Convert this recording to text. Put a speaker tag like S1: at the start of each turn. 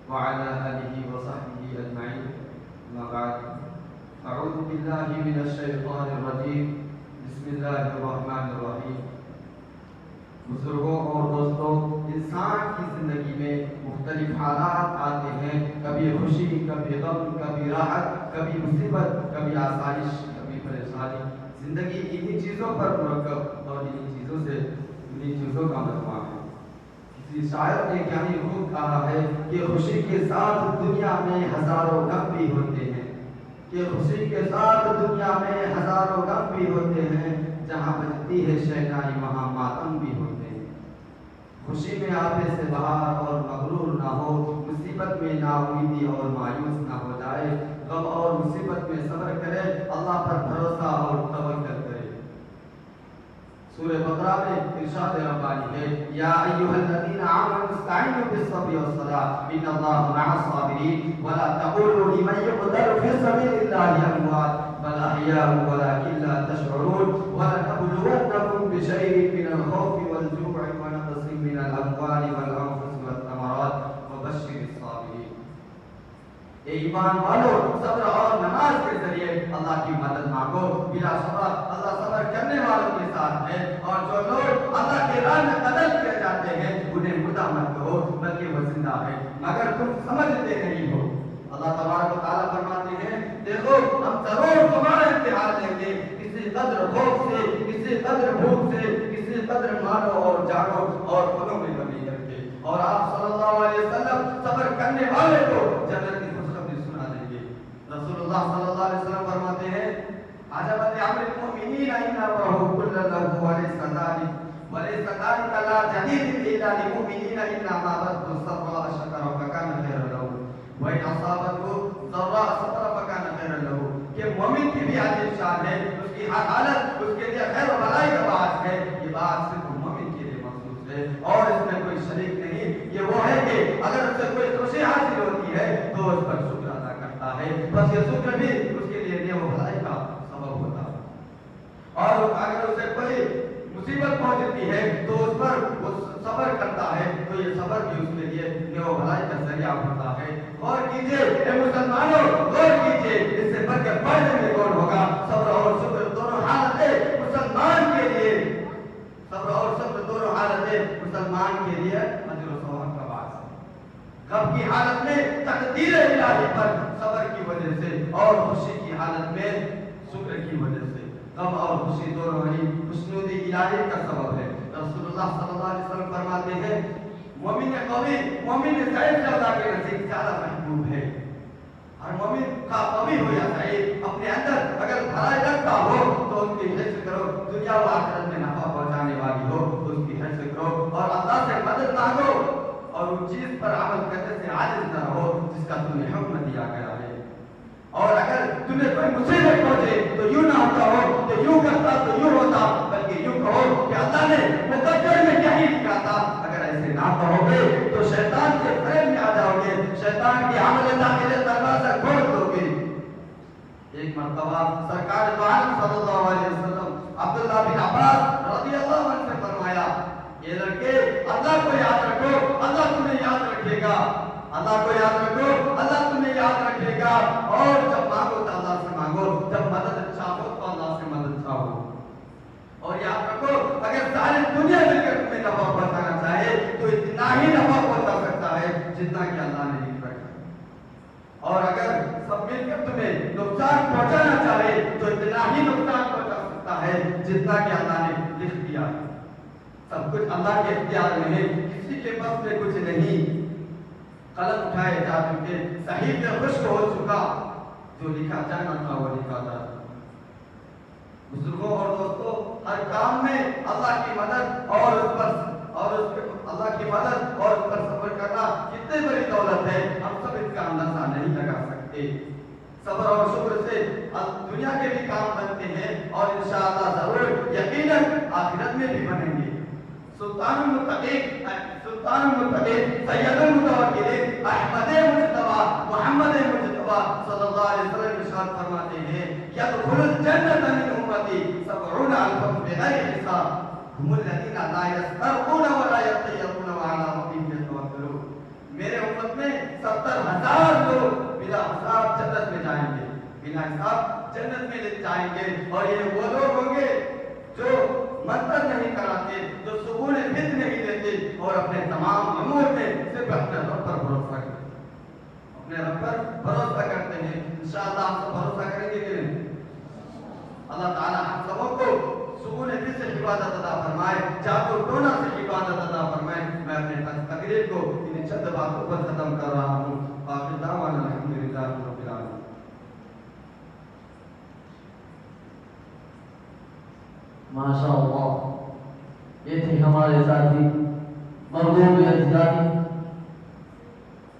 S1: وعلى آله وصحبه أجمعين. أما بعد، أعوذ بالله من الشيطان الرجيم. بسم الله الرحمن الرحیم. بزرگوں اور دوستوں، انسان کی زندگی میں مختلف حالات آتے ہیں، کبھی خوشی، کبھی غم، کبھی راحت، کبھی مصیبت، کبھی آسائش، کبھی پریشانی. زندگی انہی چیزوں پر مرکب اور انہی چیزوں کا مجموعہ ہے. کسی شاعر نے یعنی خود کہا ہے کہ خوشی کے ساتھ دنیا میں ہزاروں غم بھی ہوتے ہیں، کہ خوشی کے ساتھ دنیا میں ہزاروں غم بھی ہوتے ہیں، جہاں بجتی ہے شہنائی وہاں ماتم بھی ہوتے ہیں. خوشی میں آپے سے بہار اور مغرور نہ ہو، مصیبت میں نا امیدی اور مایوس نہ ہو جائے. غم اور مصیبت میں صبر کرے، اللہ پر بھروسہ اور توکل کرے. سورہ بقرہ میں ارشاد ربانی ہے، یا ایھا الذین آمنوا استعینوا بالصبر والصلاۃ ان اللہ مع الصابرین ولا تقولوا لمن یقتل فی سبیل اللہ اموات بل احیاء ولکن لا تشعرون ولنبلونکم بشیء من الخوف والجوع ونقص من الاموال والانفس والثمرات وبشر الصابرین. اے ایمان والو، صبر اور نماز کے ذریعے اللہ کی مدد مانگو. بلا شبہ اللہ صبر کرنے والوں کے ساتھ ہے، اور جو لوگ اللہ کے راہ میں قتل کیے جاتے ہیں انہیں مردہ مت کہو بلکہ وہ زندہ ہے، مگر تم سمجھتے نہیں ہو. اللہ تبارک و تعالیٰ فرماتے ہیں، دیکھو ہم ضرور تمہارا امتحان لیں گے، کسی قدر خوف سے، کسی قدر بھوک سے، کسی قدر مالو اور جانو اور خودوں میں کمی کر کے. اور آپ صلی اللہ علیہ وسلم صبر کرنے والے کو جنت کی خوشخبری سنا دیں گے. رسول اللہ صلی اللہ علیہ وسلم فرماتے ہیں، عجبا لامر المؤمنین ان امرہ کل لہ وليس ذلك لا جدید الا للمؤمنین انما بذل الصبر والشکر فکان خیرا له وان اصابته ضراء صبر فکان خیرا له. کہ مومن کی بھی عظیم شان ہے، اس کی ہر حالت اس کے لیے خیر و بھلائی کا باعث ہے. یہ بات صرف مومن کے لیے مخصوص ہے اور اس میں کوئی شریک نہیں. یہ وہ ہے کہ اگر اسے کوئی خوشی حاصل ہوتی ہے تو اس پر شکر ادا کرتا ہے، بس یہ شکر بھی اس کے لیے نیک و بھلائی کا سبب ہوتا ہے. اور اگر اسے کوئی مصیبت پہنچتی ہے تو اس پر وہ صبر کرتا ہے تو یہ صبر بھی اس کے لیے نیک و بھلائی کا ذریعہ ہوتا ہے. غور کیجئے اے مسلمانوں، غور کیجئے، اس سے بڑھ کے پڑھنے میں غور ہوگا. صبر اور شکر دونوں حالتیں مسلمان کے لیے، صبر اور شکر دونوں حالتیں مسلمان کے لیے اجر و ثواب کا باعث ہے. غم کی حالت میں تقدیر الہی پر صبر کی وجہ سے، اور خوشی کی حالت میں شکر کی وجہ سے. غم اور خوشی دونوں ہی خوشنودی الہی کا سبب ہے. رسول اللہ صلی اللہ علیہ وسلم فرماتے ہیں، مومن قوی، مومن ضعیف سے اللہ کے نزدیک زیادہ محبوب ہے. ہر مومن کا قوی ہو یا ضعیف اپنے اندر اگر بھلائی رکھتا ہو تو ان کی حفظ کرو، دنیا و آخرت میں نفع پہنچانے والی ہو تو اس کی حفظ کرو اور اللہ سے مدد مانگو، اور ان چیز پر عمل کرنے سے عاجز نہ رہو جس کا تمہیں حکم دیا گیا ہے. اور اگر تمہیں کوئی مصیبت پہنچے تو یوں نہ ہوتا ہو کہ یوں کرتا تو یوں ہوتا، بلکہ یوں کہو کہ اللہ نے مقدر میں کیا ہی لکھا تھا. اگر ایسے نہ کہو گے تو شیطان کے فریب میں آ جاؤ گے، شیطان کی عمل داخل دروازہ کھول دو گے. ایک مرتبہ سرکار دو عالم صلی اللہ علیہ وسلم عبداللہ بن عباس رضی اللہ عنہ سے فرمایا، یہ لڑکے اللہ کو یاد رکھو، اللہ تمہیں یاد رکھے گا. اللہ کو یاد رکھو، اللہ تمہیں یاد رکھے گا. اور جب مانگو تو اللہ سے مانگو، جب مدد چاہو تو اللہ سے مدد چاہو. اور یاد رکھو، اگر ساری دنیا مل کر تمہیں نفع پہنچانا چاہے تو اتنا ہی نفع پہنچا سکتا ہے جتنا کہ اللہ نے لکھ رکھا ہے. اور اگر سب مل کر تمہیں نقصان پہنچانا چاہے تو اتنا ہی نقصان پہنچا سکتا ہے جتنا کہ اللہ نے لکھ دیا ہے. سب کچھ اللہ کے اختیار میں ہے، کسی کے بس میں کچھ نہیں. قلم اٹھائے جا چکے، صحیفے خشک ہو چکا، جو لکھا جانا تھا وہ لکھا جا چکا. بزرگوں اور دوستوں، ہر کام میں اللہ کی مدد اور اس پر اللہ کی مدد اور اس پر صبر کرنا کتنی بڑی دولت ہے، ہم سب اس کا اندازہ نہیں لگا سکتے. صبر اور شکر سے دنیا کے بھی کام بنتے ہیں اور انشاءاللہ ضرور یقیناً آخرت میں بھی بنیں گے. سلطان المتقین سید المتوکلین احمد مجتبی محمد مجتبی صلی اللہ علیہ وسلم ارشاد فرماتے ہیں، یدخل الجنۃ من امتی 70,000 بغیر حساب هم الذین لا یسترقون ولا یطیرون وعلی ربهم یتوکلون. میرے امت میں 70,000 لوگ بلا حساب جنت میں جائیں گے، بلا حساب جنت میں جائیں گے، اور یہ وہ لوگ ہوں گے جو منتر نہیں کراتے، جو سکون فت نہیں دیتے، اور اپنے تمام امور میں صرف اپنے رب پر بھروسہ کرتے ہیں، اپنے رب پر بھروسہ کرتے ہیں۔ انشاءاللہ ہم سب بھروسہ کریں گے کہ نہیں؟ اللہ تعالیٰ ہم سبوں کو سکون فت سے حفاظت عطا فرمائے، جادو ٹونا سے حفاظت عطا فرمائے۔ میں اپنے تقریر کو انہیں چند باتوں پر ختم کر رہا ہوں۔ آخر دعوانا الحمدللہ رب العالمین۔
S2: ماشاء اللہ، یہ تھے ہمارے ساتھی مرغوب اجدادی